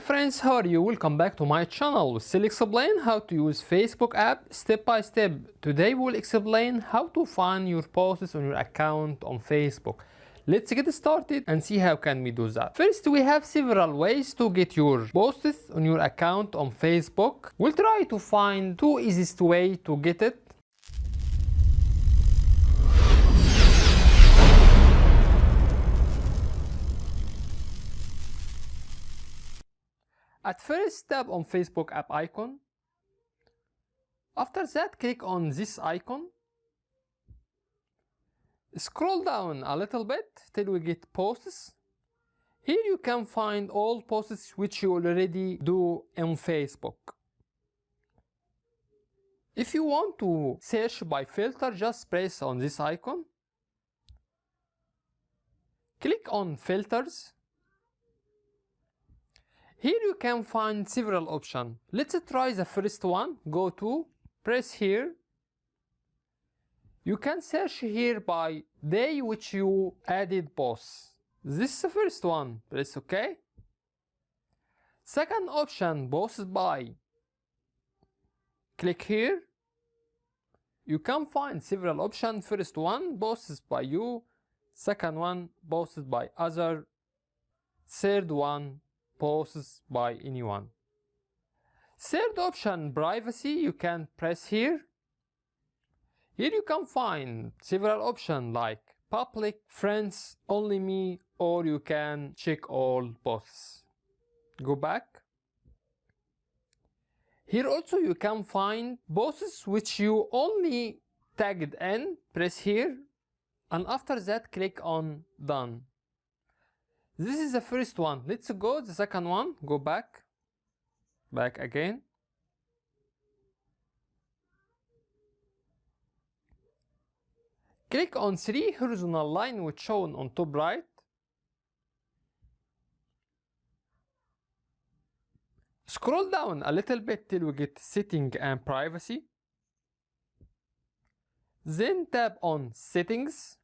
friends, how are you? Welcome back to my channel. We'll explain how to use Facebook app step by step. Today we'll explain how to find your posts on your account on Facebook. Let's get started and see how can we do that. First, we have several ways to get your posts on your account on Facebook. We'll try to find two easiest way to get it. At first, tap on Facebook app icon. After that, click on this icon. Scroll down a little bit till we get posts. Here you can find all posts which you already do on Facebook. If you want to search by filter, just press on this icon. Click on filters. Here you can find several options. Let's try the first one. Go to, press here. You can search here by day which you added posts. This is the first one. Press OK. Second option, posts by. Click here. You can find several options. First one, posts by you. Second one, posts by other. Third one, posts by anyone. Third option, privacy, you can press here. Here you can find several options like public, friends, only me, or you can check all posts. Go back. Here also you can find posts which you only tagged in. Press here, and after that click on done. This is the first one. Let's go the second one. Go back. Back again. Click on 3 horizontal line which shown on top right. Scroll down a little bit till we get setting and privacy. Then tap on settings.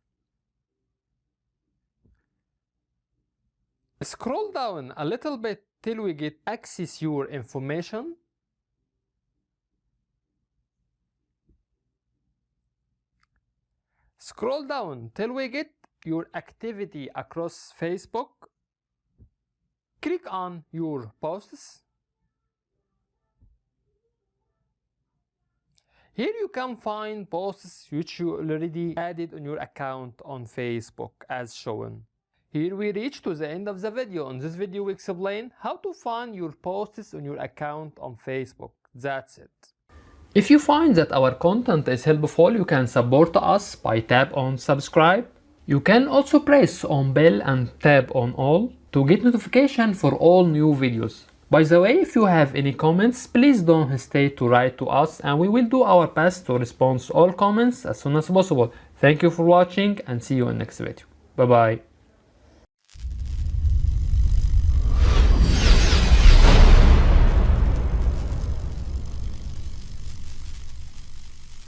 Scroll down a little bit till we get access your information. Scroll down till we get your activity across Facebook. Click on your posts. Here you can find posts which you already added on your account on Facebook as shown. Here we reach to the end of the video. In this video we explain how to find your posts on your account on Facebook. That's it. If you find that our content is helpful, you can support us by tap on subscribe. You can also press on bell and tap on all to get notification for all new videos. By the way, if you have any comments, please don't hesitate to write to us and we will do our best to respond to all comments as soon as possible. Thank you for watching and see you in next video. Bye bye.